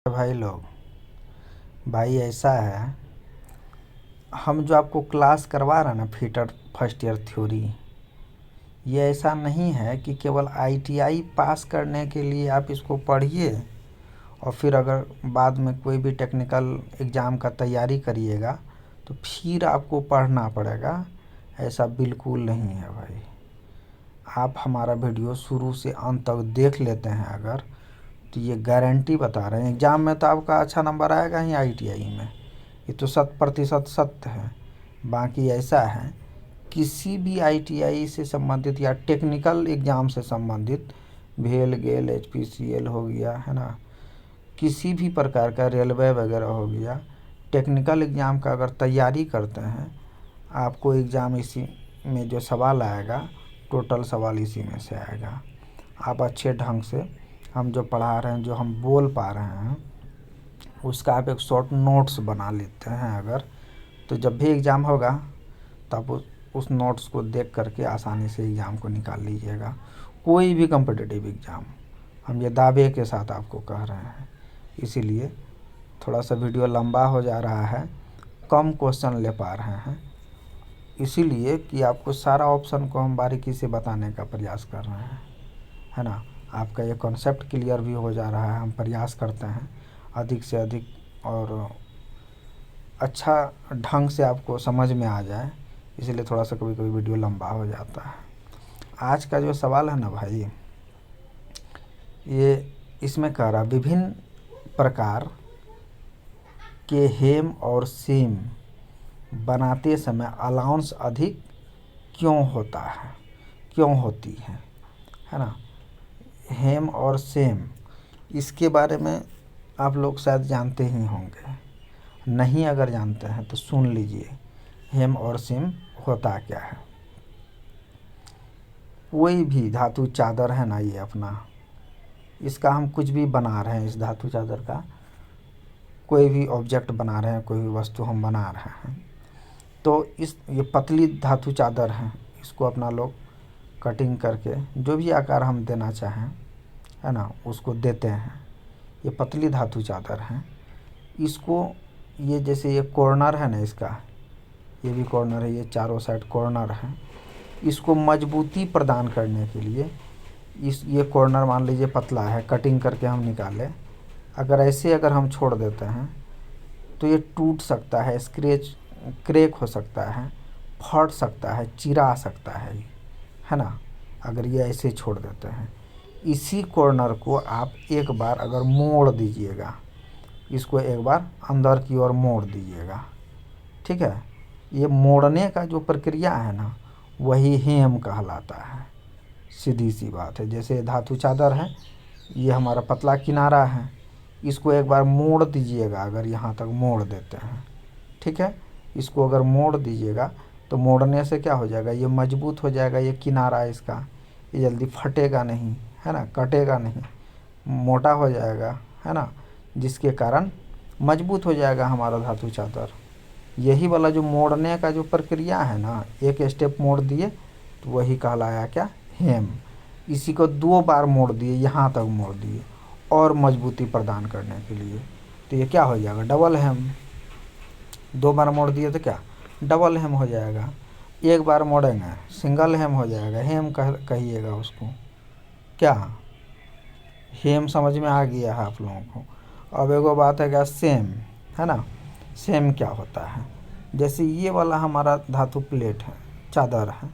भाई लोग, भाई ऐसा है। हम जो आपको क्लास करवा रहे हैं ना, फिटर फर्स्ट ईयर थ्योरी, ये ऐसा नहीं है कि केवल आईटीआई पास करने के लिए आप इसको पढ़िए और फिर अगर बाद में कोई भी टेक्निकल एग्ज़ाम का तैयारी करिएगा तो फिर आपको पढ़ना पड़ेगा। ऐसा बिल्कुल नहीं है भाई। आप हमारा वीडियो शुरू से अंत तक देख लेते हैं अगर, तो ये गारंटी बता रहे हैं एग्ज़ाम में तो आपका अच्छा नंबर आएगा ही आईटीआई में। ये तो 100% सत्य है। बाकी ऐसा है, किसी भी आईटीआई से संबंधित या टेक्निकल एग्ज़ाम से संबंधित, भेल गेल एचपीसीएल हो गया है ना, किसी भी प्रकार का रेलवे वगैरह हो गया, टेक्निकल एग्ज़ाम का अगर तैयारी करते हैं, आपको एग्ज़ाम इसी में जो सवाल आएगा, टोटल सवाल इसी में से आएगा। आप अच्छे ढंग से हम जो पढ़ा रहे हैं, जो हम बोल पा रहे हैं, उसका आप एक शॉर्ट नोट्स बना लेते हैं अगर, तो जब भी एग्ज़ाम होगा तो आप उस नोट्स को देख करके आसानी से एग्ज़ाम को निकाल लीजिएगा। कोई भी कॉम्पिटिटिव एग्ज़ाम, हम ये दावे के साथ आपको कह रहे हैं। इसीलिए थोड़ा सा वीडियो लंबा हो जा रहा है, कम क्वेश्चन ले पा रहे हैं, इसीलिए कि आपको सारा ऑप्शन को हम बारीकी से बताने का प्रयास कर रहे हैं, है ना। आपका ये कॉन्सेप्ट क्लियर भी हो जा रहा है। हम प्रयास करते हैं अधिक से अधिक और अच्छा ढंग से आपको समझ में आ जाए, इसलिए थोड़ा सा कभी कभी वीडियो लंबा हो जाता है। आज का जो सवाल है ना भाई, ये इसमें कह रहा विभिन्न प्रकार के हेम और सेम बनाते समय अलाउंस अधिक क्यों होता है, क्यों होती है ना। हेम और सेम, इसके बारे में आप लोग शायद जानते ही होंगे, नहीं अगर जानते हैं तो सुन लीजिए। हेम और सेम होता क्या है। कोई भी धातु चादर है ना, ये अपना, इसका हम कुछ भी बना रहे हैं, इस धातु चादर का कोई भी ऑब्जेक्ट बना रहे हैं, कोई भी वस्तु हम बना रहे हैं, तो ये पतली धातु चादर है, इसको अपना लोग कटिंग करके जो भी आकार हम देना चाहें, है ना, उसको देते हैं। ये पतली धातु चादर है। इसको ये जैसे ये कॉर्नर है ना, इसका ये भी कॉर्नर है, ये चारों साइड कॉर्नर है। इसको मजबूती प्रदान करने के लिए ये कॉर्नर मान लीजिए पतला है, कटिंग करके हम निकाले, अगर ऐसे अगर हम छोड़ देते हैं तो ये टूट सकता है, क्रैक हो सकता है, फट सकता है, चिरा सकता है ना, अगर ये ऐसे छोड़ देते हैं। इसी कॉर्नर को आप एक बार अगर मोड़ दीजिएगा, इसको एक बार अंदर की ओर मोड़ दीजिएगा, ठीक है। ये मोड़ने का जो प्रक्रिया है ना, वही हेम कहलाता है। सीधी सी बात है। जैसे धातु चादर है, ये हमारा पतला किनारा है, इसको एक बार मोड़ दीजिएगा, अगर यहाँ तक मोड़ देते हैं, ठीक है, इसको अगर मोड़ दीजिएगा तो मोड़ने से क्या हो जाएगा, ये मजबूत हो जाएगा। ये किनारा इसका, ये जल्दी फटेगा नहीं, है ना, कटेगा नहीं, मोटा हो जाएगा, है ना, जिसके कारण मजबूत हो जाएगा हमारा धातु चादर। यही वाला जो मोड़ने का जो प्रक्रिया है ना, एक स्टेप मोड़ दिए तो वही कहलाया क्या, हेम। इसी को 2 बार मोड़ दिए, यहाँ तक मोड़ दिए और मजबूती प्रदान करने के लिए, तो ये क्या हो जाएगा, डबल हेम। 2 बार मोड़ दिए तो क्या, डबल हेम हो जाएगा। एक बार मोड़ेंगे सिंगल हेम हो जाएगा। हेम कहिएगा उसको, क्या हेम समझ में आ गया है आप लोगों को। अब एगो बात है क्या, सेम, है ना। सेम क्या होता है, जैसे ये वाला हमारा धातु प्लेट है, चादर है,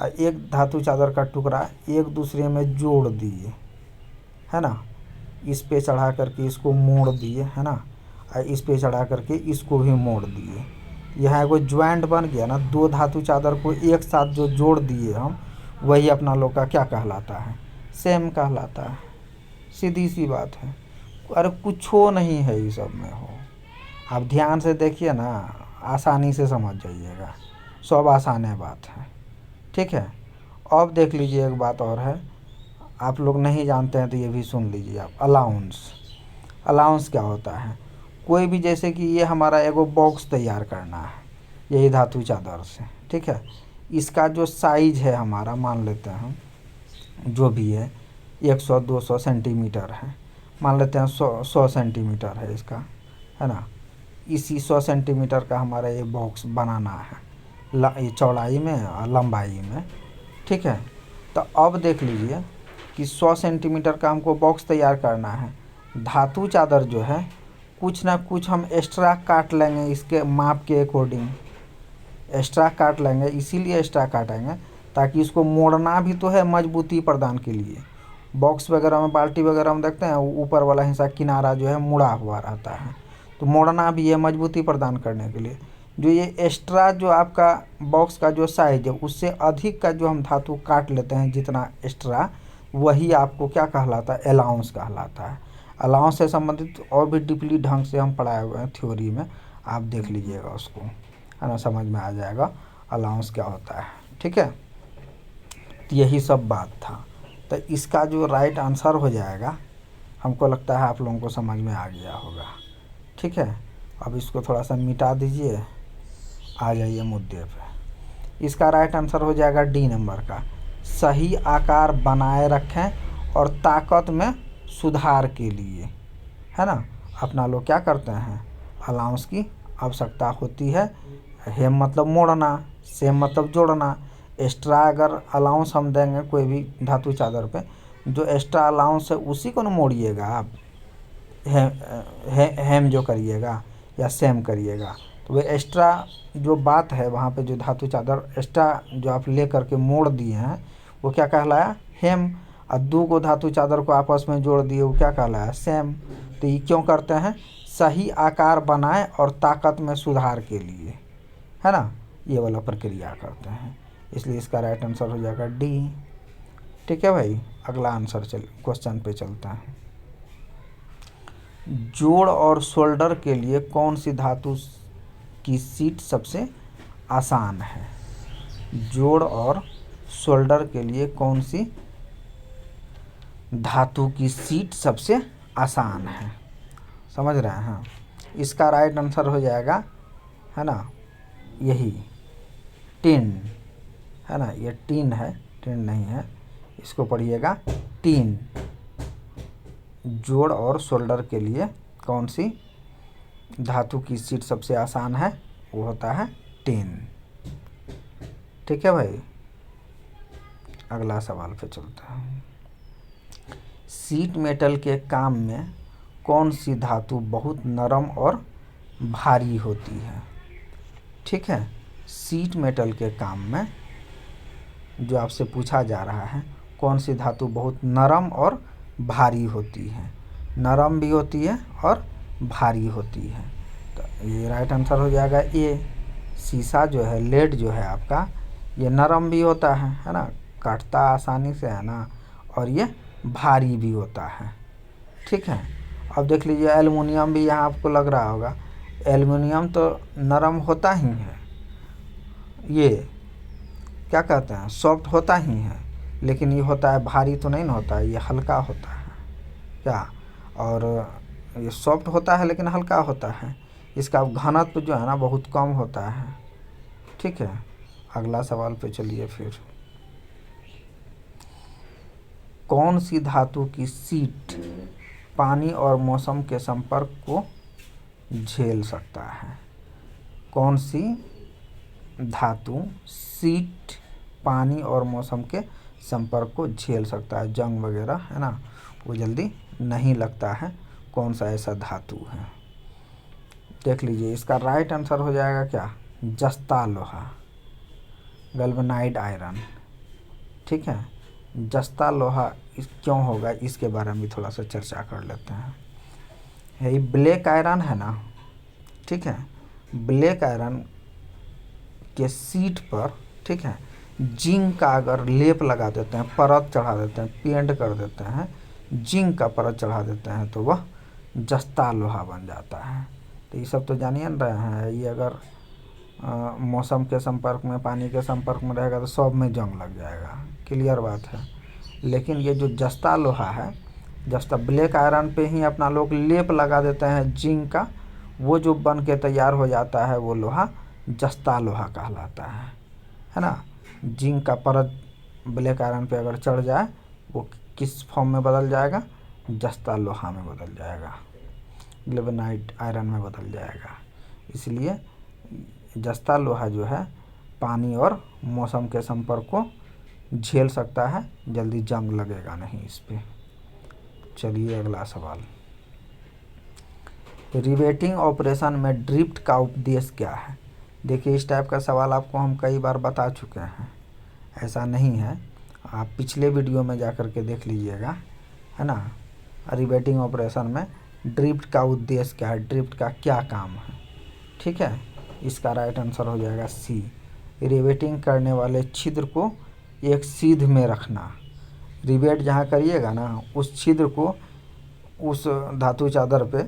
और एक धातु चादर का टुकड़ा एक दूसरे में जोड़ दिए, है ना, इस पे चढ़ा करके इसको मोड़ दिए, है ना, और इस पे चढ़ा करके इसको भी मोड़ दिए। यहाँ एगो ज्वाइंट बन गया ना, 2 धातु चादर को एक साथ जो जोड़ दिए हम, वही अपना लोग का क्या कहलाता है, सेम कहलाता है। सीधी सी बात है। अरे कुछ नहीं है ये सब में हो, आप ध्यान से देखिए ना, आसानी से समझ जाइएगा, सब आसान है बात है, ठीक है। अब देख लीजिए, एक बात और है, आप लोग नहीं जानते हैं तो ये भी सुन लीजिए आप। अलाउंस, अलाउंस क्या होता है, कोई भी, जैसे कि ये हमारा एगो बॉक्स तैयार करना है यही धातु चादर से, ठीक है। इसका जो साइज है हमारा, मान लेते हैं हम जो भी है 100-200 सेंटीमीटर है, मान लेते हैं 100 सेंटीमीटर है इसका, है ना। इसी 100 सेंटीमीटर का हमारा ये बॉक्स बनाना है ये चौड़ाई में और लंबाई में, ठीक है। तो अब देख लीजिए कि 100 सेंटीमीटर का हमको बॉक्स तैयार करना है। धातु चादर जो है कुछ ना कुछ हम एक्स्ट्रा काट लेंगे, इसके माप के अकॉर्डिंग एक्स्ट्रा काट लेंगे, इसीलिए एक्स्ट्रा काटेंगे ताकि इसको मोड़ना भी तो है मजबूती प्रदान के लिए। बॉक्स वगैरह में, बाल्टी वगैरह में देखते हैं ऊपर वाला हिस्सा किनारा जो है मुड़ा हुआ रहता है, तो मोड़ना भी है मजबूती प्रदान करने के लिए। जो ये एक्स्ट्रा जो आपका बॉक्स का जो साइज है उससे अधिक का जो हम धातु काट लेते हैं जितना एक्स्ट्रा, वही आपको क्या कहलाता है, अलाउंस कहलाता है। अलाउंस से संबंधित और भी डीपली ढंग से हम पढ़ाए हुए हैं थ्योरी में, आप देख लीजिएगा उसको, है ना, समझ में आ जाएगा अलाउंस क्या होता है, ठीक है। तो यही सब बात था। तो इसका जो राइट आंसर हो जाएगा, हमको लगता है आप लोगों को समझ में आ गया होगा, ठीक है। अब इसको थोड़ा सा मिटा दीजिए, आ जाइए मुद्दे पे। इसका राइट आंसर हो जाएगा डी नंबर का, सही आकार बनाए रखें और ताकत में सुधार के लिए, है ना। अपना लोग क्या करते हैं, अलाउंस की आवश्यकता होती है। हेम मतलब मोड़ना, सेम मतलब जोड़ना। एक्स्ट्रा अगर अलाउंस हम देंगे कोई भी धातु चादर पे, जो एक्स्ट्रा अलाउंस है उसी को न मोड़िएगा आप, हेम जो करिएगा या सेम करिएगा। तो वो एक्स्ट्रा जो बात है वहाँ पे, जो धातु चादर एक्स्ट्रा जो आप ले करके मोड़ दिए हैं वो क्या कहलाया, हेम। और दो को धातु चादर को आपस में जोड़ दिए वो क्या कहलाया, सेम। तो ये क्यों करते हैं, सही आकार बनाए और ताकत में सुधार के लिए, है ना, ये वाला प्रक्रिया करते हैं। इसलिए इसका राइट आंसर हो जाएगा डी, ठीक है भाई। अगला आंसर क्वेश्चन पे चलता है। जोड़ और शोल्डर के लिए कौन सी धातु की सीट सबसे आसान है। जोड़ और शोल्डर के लिए कौन सी धातु की सीट सबसे आसान है, समझ रहे हैं। इसका राइट आंसर हो जाएगा, है ना, यही टिन, है ना। ये टिन है, टिन नहीं है, इसको पढ़िएगा टिन। जोड़ और शोल्डर के लिए कौन सी धातु की सीट सबसे आसान है, वो होता है टिन, ठीक है भाई। अगला सवाल पे चलता है। सीट मेटल के काम में कौन सी धातु बहुत नरम और भारी होती है, ठीक है। सीट मेटल के काम में जो आपसे पूछा जा रहा है, कौन सी धातु बहुत नरम और भारी होती है। नरम भी होती है और भारी होती है, तो ये राइट आंसर हो जाएगा ए। शीशा जो है, लेड जो है आपका, ये नरम भी होता है ना, काटता आसानी से, है ना, और ये भारी भी होता है, ठीक है। अब देख लीजिए एल्युमिनियम भी यहाँ आपको लग रहा होगा, एल्युमिनियम तो नरम होता ही है, ये क्या कहते हैं, सॉफ्ट होता ही है, लेकिन ये होता है भारी तो नहीं होता है, ये हल्का होता है क्या। और ये सॉफ्ट होता है लेकिन हल्का होता है, इसका घनत्व जो है ना बहुत कम होता है, ठीक है। अगला सवाल पे चलिए फिर। कौन सी धातु की सीट पानी और मौसम के संपर्क को झेल सकता है। कौन सी धातु सीट पानी और मौसम के संपर्क को झेल सकता है, जंग वगैरह, है ना, वो जल्दी नहीं लगता है, कौन सा ऐसा धातु है। देख लीजिए इसका राइट आंसर हो जाएगा क्या, जस्ता लोहा, गैल्वेनाइज्ड आयरन, ठीक है। जस्ता लोहा क्यों होगा, इसके बारे में भी थोड़ा सा चर्चा कर लेते हैं। ये ब्लैक आयरन है ना, ठीक है, ब्लैक आयरन के सीट पर, ठीक है, जिंक का अगर लेप लगा देते हैं, परत चढ़ा देते हैं, पेंट कर देते हैं, जिंक का परत चढ़ा देते हैं, तो वह जस्ता लोहा बन जाता है। तो ये सब तो जानिए न रहे हैं, ये अगर मौसम के संपर्क में, पानी के संपर्क में रहेगा तो सब में जंग लग जाएगा, क्लियर बात है। लेकिन ये जो जस्ता लोहा है, जस्ता ब्लैक आयरन पे ही अपना लोग लेप लगा देते हैं जिंक का, वो जो बन के तैयार हो जाता है वो लोहा जस्ता लोहा कहलाता है ना। जिंक का परत ब्लैक आयरन पे अगर चढ़ जाए वो किस फॉर्म में बदल जाएगा, जस्ता लोहा में बदल जाएगा, ग्लेबेनाइट आयरन में बदल जाएगा। इसलिए जस्ता लोहा जो है पानी और मौसम के संपर्क को झेल सकता है, जल्दी जंग लगेगा नहीं इस पे। चलिए अगला सवाल, रिवेटिंग ऑपरेशन में ड्रिफ्ट का उपदेश क्या है? देखिए इस टाइप का सवाल आपको हम कई बार बता चुके हैं, ऐसा नहीं है, आप पिछले वीडियो में जा कर के देख लीजिएगा, है ना। रिवेटिंग ऑपरेशन में ड्रिफ्ट का उद्देश्य क्या है, ड्रिफ्ट का क्या काम है, ठीक है। इसका राइट आंसर हो जाएगा सी, रिवेटिंग करने वाले छिद्र को एक सीध में रखना। रिवेट जहाँ करिएगा ना, उस छिद्र को, उस धातु चादर पे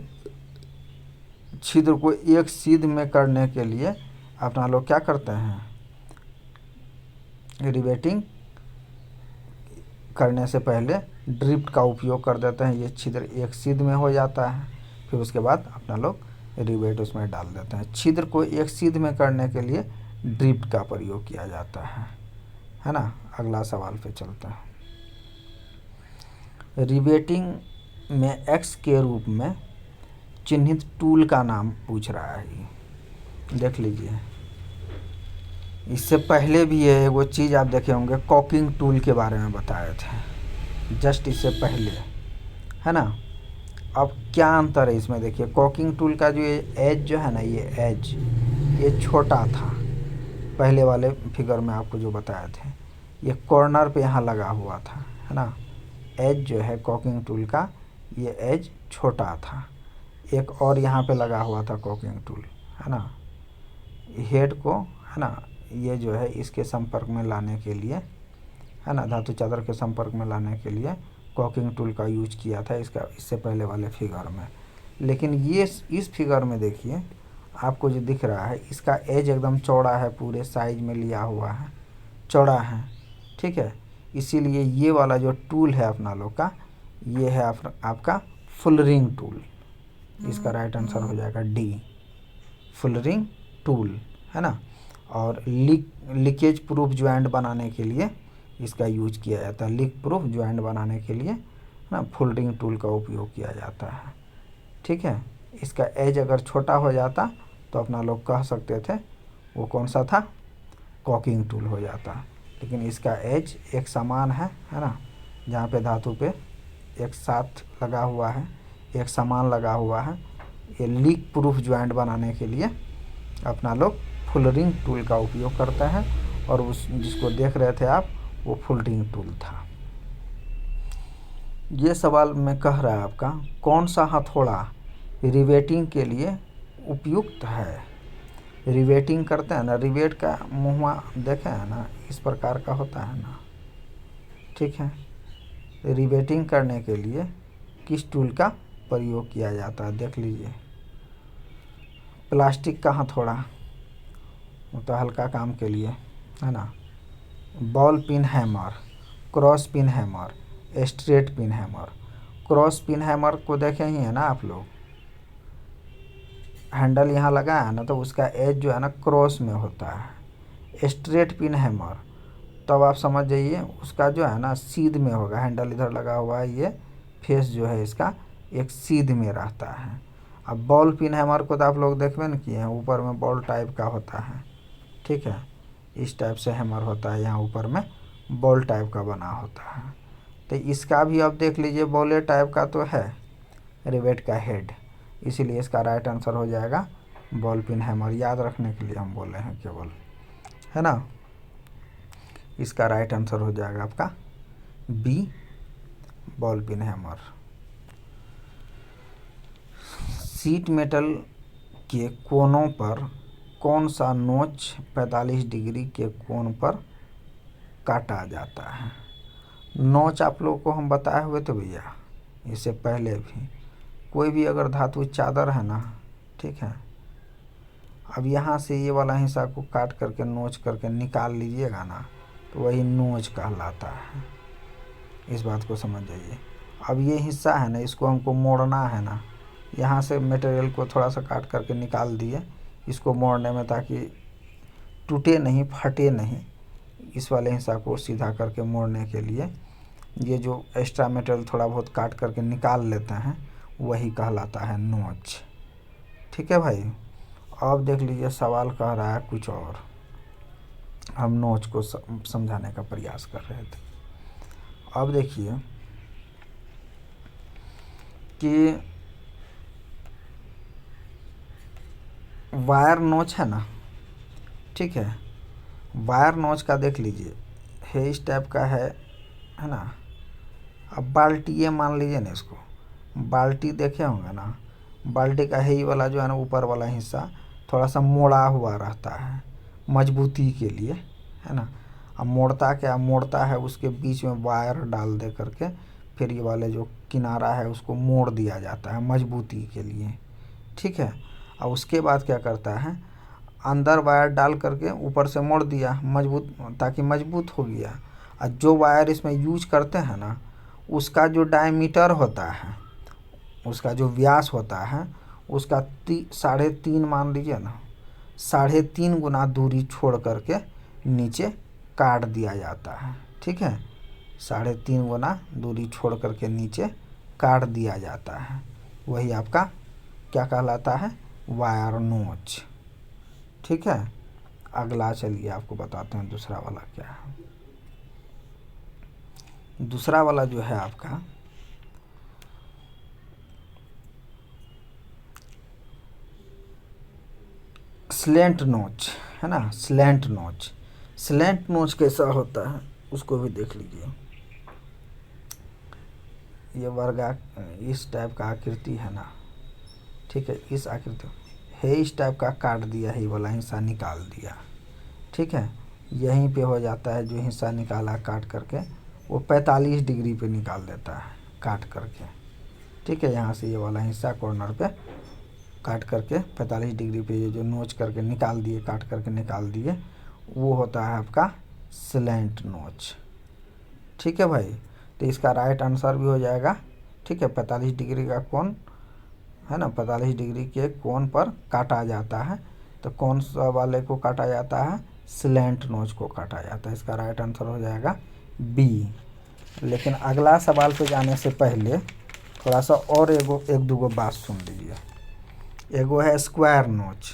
छिद्र को एक सीध में करने के लिए अपना लोग क्या करते हैं, रिवेटिंग करने से पहले ड्रिफ्ट का उपयोग कर देते हैं। ये छिद्र एक सीध में हो जाता है, फिर उसके बाद अपना लोग रिवेट उसमें डाल देते हैं। छिद्र को एक सीध में करने के लिए ड्रिफ्ट का प्रयोग किया जाता है ना। अगला सवाल पे चलते हैं। रिवेटिंग में एक्स के रूप में चिन्हित टूल का नाम पूछ रहा है, देख लीजिए। इससे पहले भी ये वो चीज़ आप देखे होंगे, कॉकिंग टूल के बारे में बताए थे जस्ट इससे पहले, है ना। अब क्या अंतर है इसमें, देखिए कॉकिंग टूल का जो ये एज जो है ना, ये एज ये छोटा था, पहले वाले फिगर में आपको जो बताए थे, ये कॉर्नर पे यहाँ लगा हुआ था, है ना। एज जो है कॉकिंग टूल का, ये एज छोटा था। एक और यहाँ पे लगा हुआ था कॉकिंग टूल, है ना। हेड को, है ना, ये जो है इसके संपर्क में लाने के लिए, है ना, धातु चादर के संपर्क में लाने के लिए कॉकिंग टूल का यूज किया था इसका, इससे पहले वाले फिगर में। लेकिन ये इस फिगर में देखिए आपको जो दिख रहा है, इसका एज एकदम चौड़ा है, पूरे साइज में लिया हुआ है, चौड़ा है, ठीक है। इसीलिए ये वाला जो टूल है अपना लोग का, ये है आपका फुलरिंग टूल। इसका राइट आंसर हो जाएगा डी, फुलरिंग टूल, है ना। और लीकेज प्रूफ ज्वाइंट बनाने के लिए इसका यूज किया जाता है। लीक प्रूफ ज्वाइंट बनाने के लिए ना फुलरिंग टूल का उपयोग किया जाता है, ठीक है। इसका एज अगर छोटा हो जाता तो अपना लोग कह सकते थे वो कौन सा था, कॉकिंग टूल हो जाता। लेकिन इसका एज एक समान है ना, जहाँ पे धातु पे एक साथ लगा हुआ है, एक समान लगा हुआ है। ये लीक प्रूफ ज्वाइंट बनाने के लिए अपना लोग फुलरिंग टूल का उपयोग करते हैं, और उस जिसको देख रहे थे आप, वो फुलरिंग टूल था। ये सवाल में कह रहा है आपका, कौन सा हथौड़ा रिवेटिंग के लिए उपयुक्त है। रिवेटिंग करते हैं ना, रिवेट का मुँह देखे हैं ना, इस प्रकार का होता है ना, ठीक है। रिवेटिंग करने के लिए किस टूल का प्रयोग किया जाता है, देख लीजिए। प्लास्टिक का हथौड़ा, वो तो हल्का काम के लिए, है ना। Ball pin hammer, cross pin hammer, straight pin hammer. Cross pin hammer को देखे ही है ना आप लोग, हैंडल यहाँ लगा है ना, तो उसका एज जो है ना क्रॉस में होता है। स्ट्रेट पिन हैमर तब आप समझ जाइए, उसका जो है ना सीध में होगा, हैंडल इधर लगा हुआ है, ये फेस जो है इसका एक सीध में रहता है। अब बॉल पिन हैमर को तो आप लोग देखबे न किए हैं, ऊपर में बॉल टाइप का होता है, ठीक है। इस टाइप से हैमर होता है, यहाँ ऊपर में बॉल टाइप का बना होता है। तो इसका भी अब देख लीजिए बॉले टाइप का तो है रिवेट का हेड, इसीलिए इसका राइट आंसर हो जाएगा बॉल पिन हैमर। याद रखने के लिए हम बोले हैं केवल, है ना। इसका राइट आंसर हो जाएगा आपका B, ball pin hammer. Sheet metal के कोनों पर कौन सा नोच 45 डिग्री के कोण पर काटा जाता है। नोच आप लोगों को हम बताए हुए तो भैया इससे पहले भी, कोई भी अगर धातु चादर है ना, ठीक है, अब यहाँ से ये वाला हिस्सा को काट करके नोच करके निकाल लीजिएगा ना, तो वही नोच कहलाता है। इस बात को समझ जाइए। अब ये हिस्सा है ना, इसको हमको मोड़ना है ना, यहाँ से मटेरियल को थोड़ा सा काट करके निकाल दिए इसको मोड़ने में, ताकि टूटे नहीं, फटे नहीं। इस वाले हिस्सा को सीधा करके मोड़ने के लिए ये जो एक्स्ट्रा मटेरियल थोड़ा बहुत काट करके निकाल लेते हैं वही कहलाता है नोच। ठीक है भाई। अब देख लीजिए सवाल कह रहा है कुछ और, हम नोच को समझाने का प्रयास कर रहे थे। अब देखिए कि वायर नोच है ना, ठीक है, वायर नोच का देख लीजिए है इस टाइप का है ना। अब बाल्टी ये मान लीजिए ना, इसको बाल्टी देखे होंगे ना, बाल्टी का है ही वाला जो है ना ऊपर वाला हिस्सा थोड़ा सा मोड़ा हुआ रहता है मजबूती के लिए, है ना। अब मोड़ता क्या मोड़ता है, उसके बीच में वायर डाल दे करके फिर ये वाले जो किनारा है उसको मोड़ दिया जाता है मजबूती के लिए, ठीक है। और उसके बाद क्या करता है, अंदर वायर डाल करके ऊपर से मोड़ दिया मजबूत, ताकि मजबूत हो गया। और जो वायर इसमें यूज करते हैं ना, उसका जो डायमीटर होता है, उसका जो व्यास होता है, उसका 3.5 मान लीजिए ना, 3.5 गुना दूरी छोड़ करके नीचे काट दिया जाता है, ठीक है। 3.5 गुना दूरी छोड़ करके नीचे काट दिया जाता है, वही आपका क्या कहलाता है, वायर नोच। ठीक है। अगला चलिए आपको बताते हैं दूसरा वाला क्या है। दूसरा वाला जो है आपका स्लेंट नोच है ना, स्लेंट नोच। स्लेंट नोच कैसा होता है उसको भी देख लीजिए। ये वर्गा इस टाइप का आकृति है ना, ठीक है, इस आकृति है इस टाइप का काट दिया है, ये वाला हिस्सा निकाल दिया, ठीक है। यहीं पे हो जाता है, जो हिस्सा निकाला काट करके वो 45 डिग्री पे निकाल देता है काट करके, ठीक है। यहाँ से ये वाला हिस्सा कॉर्नर पे काट करके 45 डिग्री पे ये जो नोच करके निकाल दिए, काट करके निकाल दिए, वो होता है आपका स्लेंट नोच, ठीक है भाई। तो इसका राइट आंसर भी हो जाएगा, ठीक है। 45 डिग्री का कोण है ना, 45 डिग्री के कोण पर काटा जाता है, तो कौन सा वाले को काटा जाता है, स्लेंट नोच को काटा जाता है। इसका राइट आंसर हो जाएगा बी। लेकिन अगला सवाल पे जाने से पहले थोड़ा सा और एक दो बात सुन लीजिए। एगो है स्क्वायर नोच,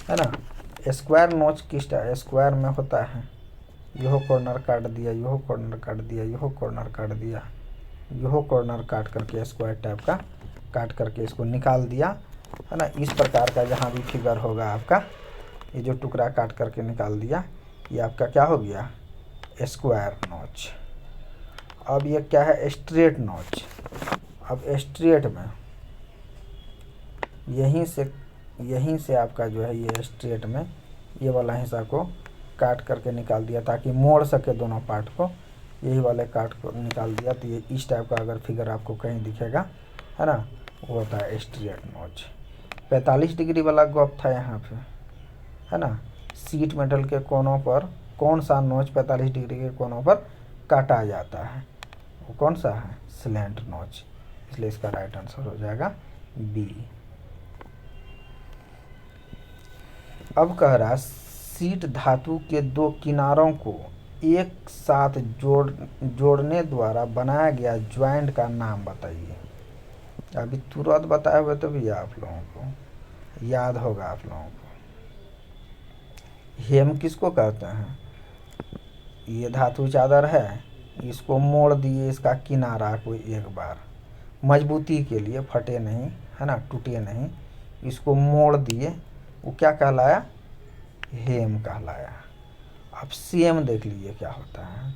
है ना। स्क्वायर नोच किस टाइप स्क्वायर में होता है, यहो कॉर्नर काट दिया, यहो कॉर्नर काट दिया, यहो कॉर्नर काट दिया, यहो कॉर्नर काट करके स्क्वायर टाइप का काट करके इसको निकाल दिया, है ना। इस प्रकार का जहाँ भी फिगर होगा आपका, ये जो टुकड़ा काट करके निकाल दिया, ये आपका क्या हो गया, स्क्वायर नोच। अब ये क्या है, स्ट्रेट नोच। अब स्ट्रेट में यहीं से आपका जो है ये स्ट्रेट में ये वाला हिस्सा को काट करके निकाल दिया ताकि मोड़ सके दोनों पार्ट को, यही वाले काट को निकाल दिया। तो ये इस टाइप का अगर फिगर आपको कहीं दिखेगा, है ना, वो होता है स्ट्रेट नोच। 45 डिग्री वाला गप था यहाँ पे, है ना। सीट मेटल के कोनों पर कौन सा नोच 45 डिग्री के कोनों पर काटा जाता है, वो कौन सा है, स्लेंट नोच। इसलिए इसका राइट आंसर हो जाएगा बी। अब कह रहा सीट धातु के दो किनारों को एक साथ जोड़ने द्वारा बनाया गया ज्वाइंट का नाम बताइए। अभी तुरंत बताए हुए तो भी आप लोगों को याद होगा, आप लोगों को हेम किसको कहते हैं, ये धातु चादर है, इसको मोड़ दिए, इसका किनारा कोई एक बार मजबूती के लिए, फटे नहीं, है ना, टूटे नहीं, इसको मोड़ दिए, वो क्या कहलाया, हेम कहलाया। अब सेम देख लीजिए क्या होता है,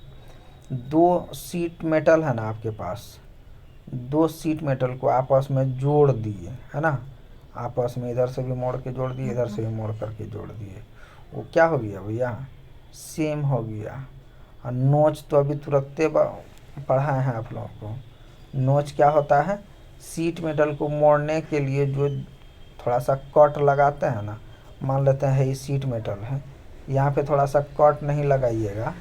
दो सीट मेटल है ना आपके पास, दो सीट मेटल को आपस में जोड़ दिए, है ना, आपस में इधर से भी मोड़ के जोड़ दिए, इधर से भी मोड़ करके जोड़ दिए, वो क्या हो गया भैया, सेम हो गया। और नोच तो अभी तुरंत पढ़ाए हैं आप लोगों को। नोच क्या होता है, सीट मेटल को मोड़ने के लिए जो थोड़ा सा कट लगाते हैं ना, मान लेते हैं ये सीट मेटल है, यहाँ पे थोड़ा सा कट नहीं लगाइएगा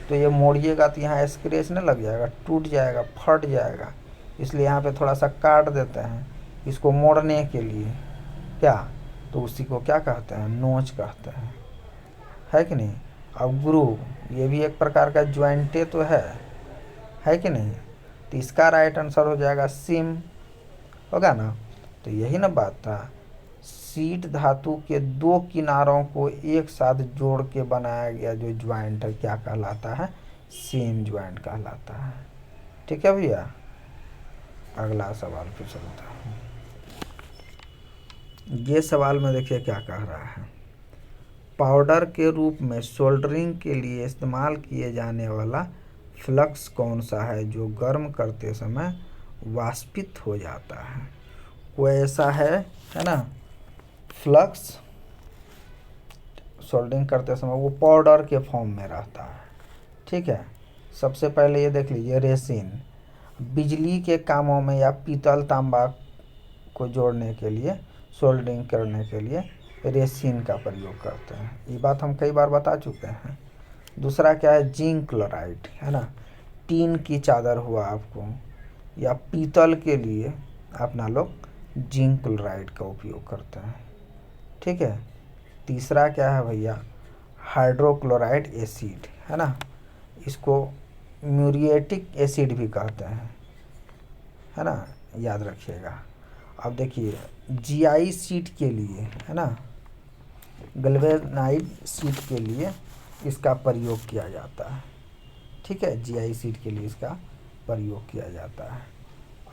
तो ये मोड़िएगा तो यहाँ स्क्रैच नहीं लग जाएगा, टूट जाएगा, फट जाएगा। इसलिए यहाँ पे थोड़ा सा काट देते हैं इसको मोड़ने के लिए, क्या, तो उसी को क्या कहते हैं, नोच कहते हैं, है कि नहीं। अब ग्रूव, ये भी एक प्रकार का ज्वाइंटे तो है है कि नहीं। तो इसका राइट आंसर हो जाएगा सिम, होगा ना। तो यही ना बात था, शीट धातु के दो किनारों को एक साथ जोड़ के बनाया गया जो ज्वाइंट है क्या कहलाता है, सीम ज्वाइंट कहलाता है। ठीक है भैया, अगला सवाल पे चलता हूँ। ये सवाल में देखिए क्या कह रहा है, पाउडर के रूप में सोल्डरिंग के लिए इस्तेमाल किए जाने वाला फ्लक्स कौन सा है जो गर्म करते समय वाष्पित हो जाता है। कोई ऐसा है ना फ्लक्स, सोल्डरिंग करते समय वो पाउडर के फॉर्म में रहता है। ठीक है, सबसे पहले ये देख लीजिए, रेसिन बिजली के कामों में या पीतल तांबा को जोड़ने के लिए, सोल्डरिंग करने के लिए रेसिन का प्रयोग करते हैं, ये बात हम कई बार बता चुके हैं। दूसरा क्या है, जिंक क्लोराइड, है ना, टीन की चादर हुआ आपको, या पीतल के लिए अपना लोग जिंक क्लोराइड का उपयोग करते हैं। ठीक है, तीसरा क्या है भैया, हाइड्रोक्लोराइड एसिड, है ना, इसको म्यूरिएटिक एसिड भी कहते हैं, है ना, याद रखिएगा। अब देखिए जीआई शीट के लिए, है ना, गैल्वेनाइड शीट के लिए इसका प्रयोग किया जाता है। ठीक है, जीआई शीट के लिए इसका प्रयोग किया जाता है।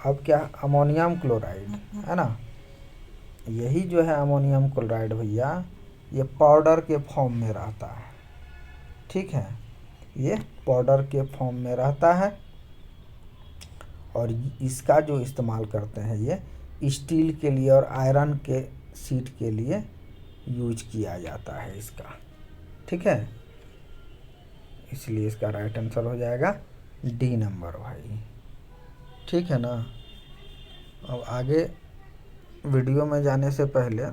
अब क्या, अमोनियम क्लोराइड, है ना, यही जो है अमोनियम क्लोराइड भैया, ये पाउडर के फॉर्म में रहता है। ठीक है, ये पाउडर के फॉर्म में रहता है और इसका जो इस्तेमाल करते हैं ये स्टील के लिए और आयरन के शीट के लिए यूज किया जाता है इसका। ठीक है, इसलिए इसका राइट आंसर हो जाएगा डी नंबर भाई। ठीक है ना। अब आगे वीडियो में जाने से पहले